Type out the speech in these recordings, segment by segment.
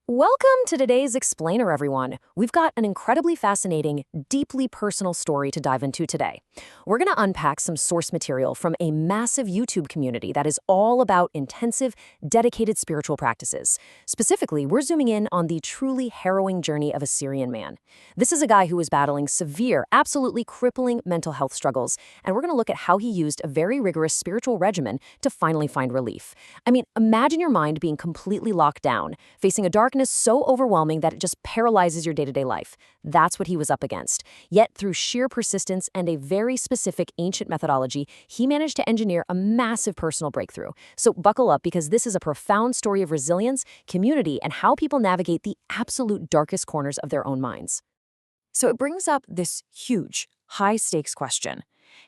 Welcome to today's Explainer, everyone. We've got an incredibly fascinating, deeply personal story to dive into today. We're going to unpack some source material from a massive YouTube community that is all about intensive, dedicated spiritual practices. Specifically, we're zooming in on the truly harrowing journey of a Syrian man. This is a guy who is battling severe, absolutely crippling mental health struggles, and we're going to look at how he used a very rigorous spiritual regimen to finally find relief. I mean, imagine your mind being completely locked down, facing a darkness so overwhelming that it just paralyzes your day-to-day life. That's what he was up against. Yet, through sheer persistence and a very specific ancient methodology, he managed to engineer a massive personal breakthrough. So buckle up, because this is a profound story of resilience, community, and how people navigate the absolute darkest corners of their own minds. So it brings up this huge, high-stakes question.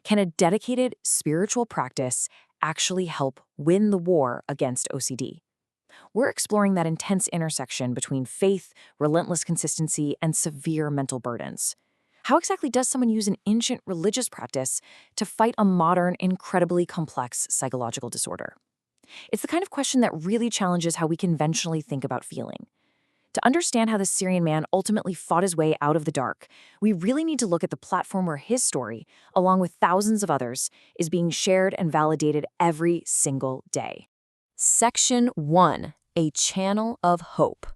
Can a dedicated spiritual practice actually help win the war against OCD? We're exploring that intense intersection between faith, relentless consistency, and severe mental burdens. How exactly does someone use an ancient religious practice to fight a modern, incredibly complex psychological disorder? It's the kind of question that really challenges how we conventionally think about feeling. To understand how the Syrian man ultimately fought his way out of the dark, we really need to look at the platform where his story, along with thousands of others, is being shared and validated every single day. Section 1. A Channel of Hope.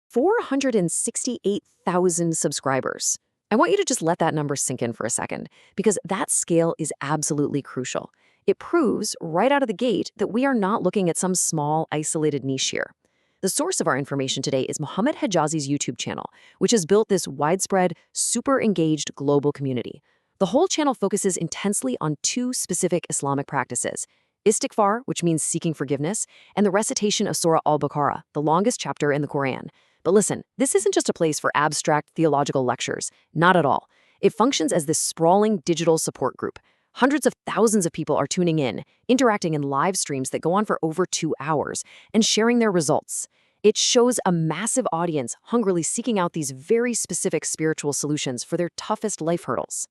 468,000 subscribers. I want you to just let that number sink in for a second, because that scale is absolutely crucial. It proves right out of the gate that we are not looking at some small, isolated niche here. The source of our information today is Mohammed Hijazi's YouTube channel, which has built this widespread, super engaged global community. The whole channel focuses intensely on two specific Islamic practices: Istighfar, which means seeking forgiveness, and the recitation of Surah al-Baqarah, the longest chapter in the Quran. But listen, this isn't just a place for abstract theological lectures. Not at all. It functions as this sprawling digital support group. Hundreds of thousands of people are tuning in, interacting in live streams that go on for over 2 hours, and sharing their results. It shows a massive audience hungrily seeking out these very specific spiritual solutions for their toughest life hurdles.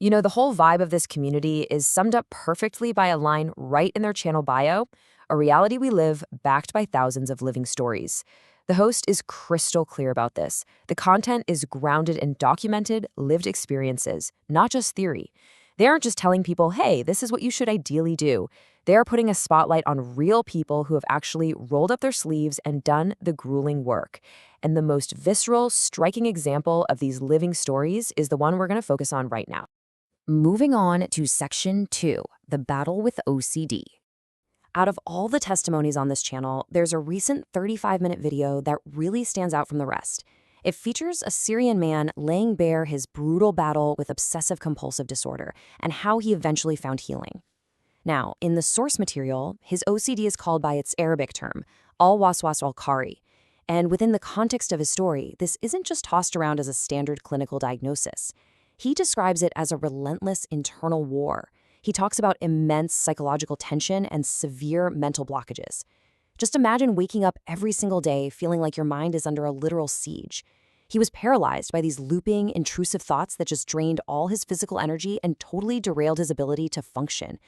You know, the whole vibe of this community is summed up perfectly by a line right in their channel bio: a reality we live, backed by thousands of living stories. The host is crystal clear about this. The content is grounded in documented, lived experiences, not just theory. They aren't just telling people, hey, this is what you should ideally do. They are putting a spotlight on real people who have actually rolled up their sleeves and done the grueling work. And the most visceral, striking example of these living stories is the one we're going to focus on right now. Moving on to Section 2, the battle with OCD. Out of all the testimonies on this channel, there's a recent 35-minute video that really stands out from the rest. It features a Syrian man laying bare his brutal battle with obsessive-compulsive disorder and how he eventually found healing. Now, in the source material, his OCD is called by its Arabic term, al-waswas al-qahri. And within the context of his story, this isn't just tossed around as a standard clinical diagnosis. He describes it as a relentless internal war. He talks about immense psychological tension and severe mental blockages. Just imagine waking up every single day feeling like your mind is under a literal siege. He was paralyzed by these looping, intrusive thoughts that just drained all his physical energy and totally derailed his ability to function.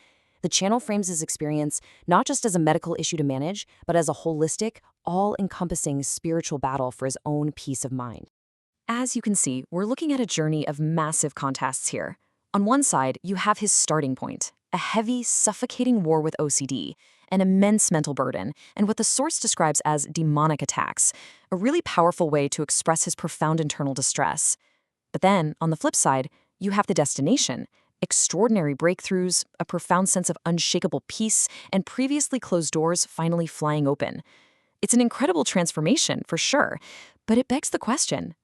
The channel frames his experience not just as a medical issue to manage, but as a holistic, all-encompassing spiritual battle for his own peace of mind. As you can see, we're looking at a journey of massive contrasts here. On one side, you have his starting point, a heavy, suffocating war with OCD, an immense mental burden, and what the source describes as demonic attacks, a really powerful way to express his profound internal distress. But then, on the flip side, you have the destination: extraordinary breakthroughs, a profound sense of unshakable peace, and previously closed doors finally flying open. It's an incredible transformation, for sure, but it begs the question: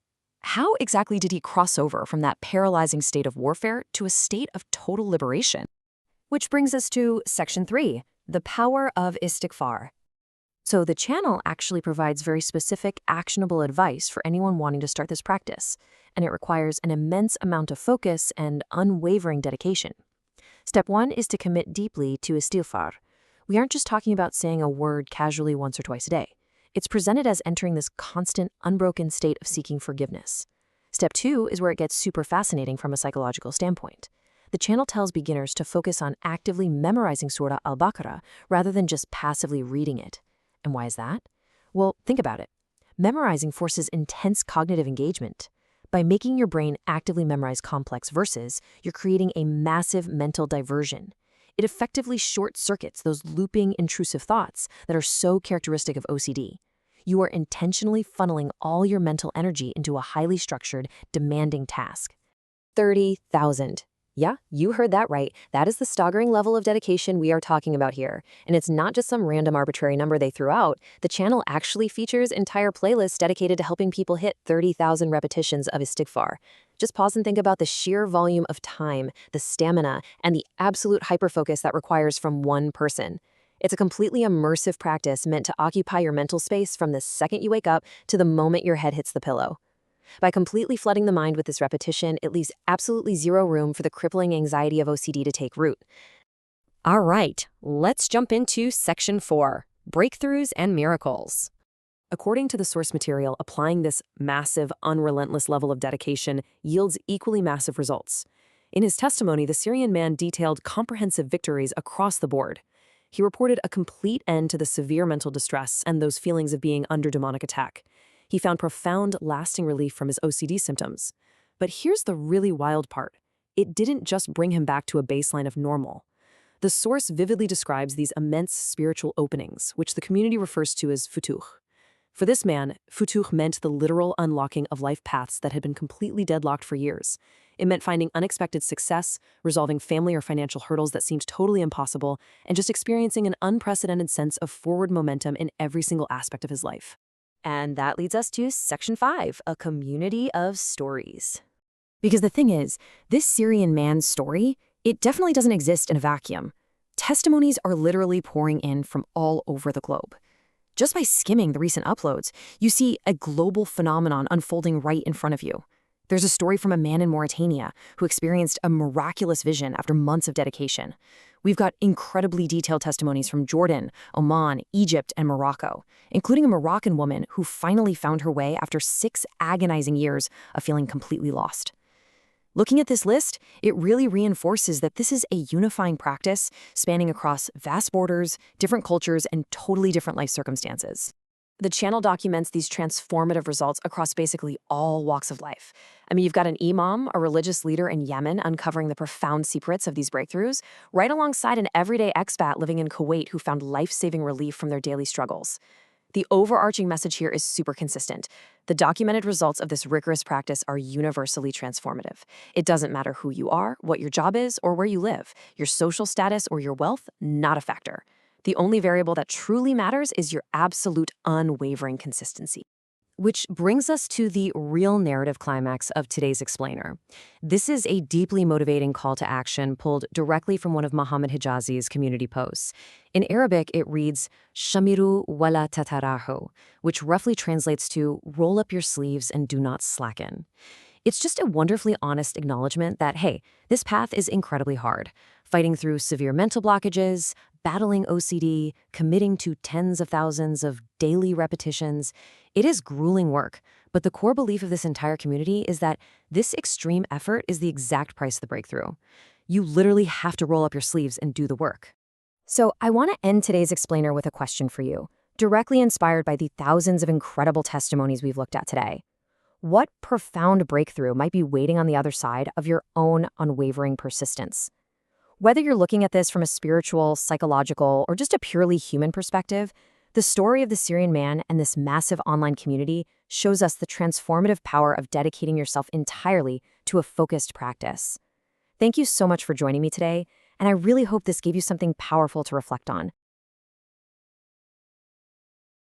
how exactly did he cross over from that paralyzing state of warfare to a state of total liberation? Which brings us to Section 3, the power of Istighfar. So the channel actually provides very specific, actionable advice for anyone wanting to start this practice, and it requires an immense amount of focus and unwavering dedication. Step 1 is to commit deeply to Istighfar. We aren't just talking about saying a word casually once or twice a day. It's presented as entering this constant, unbroken state of seeking forgiveness. Step 2 is where it gets super fascinating from a psychological standpoint. The channel tells beginners to focus on actively memorizing Surah al-Baqarah rather than just passively reading it. And why is that? Well, think about it. Memorizing forces intense cognitive engagement. By making your brain actively memorize complex verses, you're creating a massive mental diversion. It effectively short-circuits those looping, intrusive thoughts that are so characteristic of OCD. You are intentionally funneling all your mental energy into a highly structured, demanding task. 30,000. Yeah, you heard that right. That is the staggering level of dedication we are talking about here. And it's not just some random arbitrary number they threw out. The channel actually features entire playlists dedicated to helping people hit 30,000 repetitions of Istighfar. Just pause and think about the sheer volume of time, the stamina, and the absolute hyperfocus that requires from one person. It's a completely immersive practice meant to occupy your mental space from the second you wake up to the moment your head hits the pillow. By completely flooding the mind with this repetition, it leaves absolutely zero room for the crippling anxiety of OCD to take root. All right, let's jump into Section 4, Breakthroughs and Miracles. According to the source material, applying this massive, unrelentless level of dedication yields equally massive results. In his testimony, the Syrian man detailed comprehensive victories across the board. He reported a complete end to the severe mental distress and those feelings of being under demonic attack. He found profound, lasting relief from his OCD symptoms. But here's the really wild part. It didn't just bring him back to a baseline of normal. The source vividly describes these immense spiritual openings, which the community refers to as futuh. For this man, futuh meant the literal unlocking of life paths that had been completely deadlocked for years. It meant finding unexpected success, resolving family or financial hurdles that seemed totally impossible, and just experiencing an unprecedented sense of forward momentum in every single aspect of his life. And that leads us to Section 5, a community of stories. Because the thing is, this Syrian man's story, it definitely doesn't exist in a vacuum. Testimonies are literally pouring in from all over the globe. Just by skimming the recent uploads, you see a global phenomenon unfolding right in front of you. There's a story from a man in Mauritania who experienced a miraculous vision after months of dedication. We've got incredibly detailed testimonies from Jordan, Oman, Egypt, and Morocco, including a Moroccan woman who finally found her way after 6 agonizing years of feeling completely lost. Looking at this list, it really reinforces that this is a unifying practice spanning across vast borders, different cultures, and totally different life circumstances. The channel documents these transformative results across basically all walks of life. I mean, you've got an imam, a religious leader in Yemen, uncovering the profound secrets of these breakthroughs, right alongside an everyday expat living in Kuwait who found life-saving relief from their daily struggles. The overarching message here is super consistent. The documented results of this rigorous practice are universally transformative. It doesn't matter who you are, what your job is, or where you live. Your social status or your wealth, not a factor. The only variable that truly matters is your absolute unwavering consistency. Which brings us to the real narrative climax of today's explainer. This is a deeply motivating call to action pulled directly from one of Muhammad Hijazi's community posts. In Arabic, it reads, Shamiru wala tatarahu, which roughly translates to, roll up your sleeves and do not slacken. It's just a wonderfully honest acknowledgement that, hey, this path is incredibly hard. Fighting through severe mental blockages, battling OCD, committing to tens of thousands of daily repetitions. It is grueling work, but the core belief of this entire community is that this extreme effort is the exact price of the breakthrough. You literally have to roll up your sleeves and do the work. So I want to end today's explainer with a question for you, directly inspired by the thousands of incredible testimonies we've looked at today. What profound breakthrough might be waiting on the other side of your own unwavering persistence? Whether you're looking at this from a spiritual, psychological, or just a purely human perspective, the story of the Syrian man and this massive online community shows us the transformative power of dedicating yourself entirely to a focused practice. Thank you so much for joining me today, and I really hope this gave you something powerful to reflect on.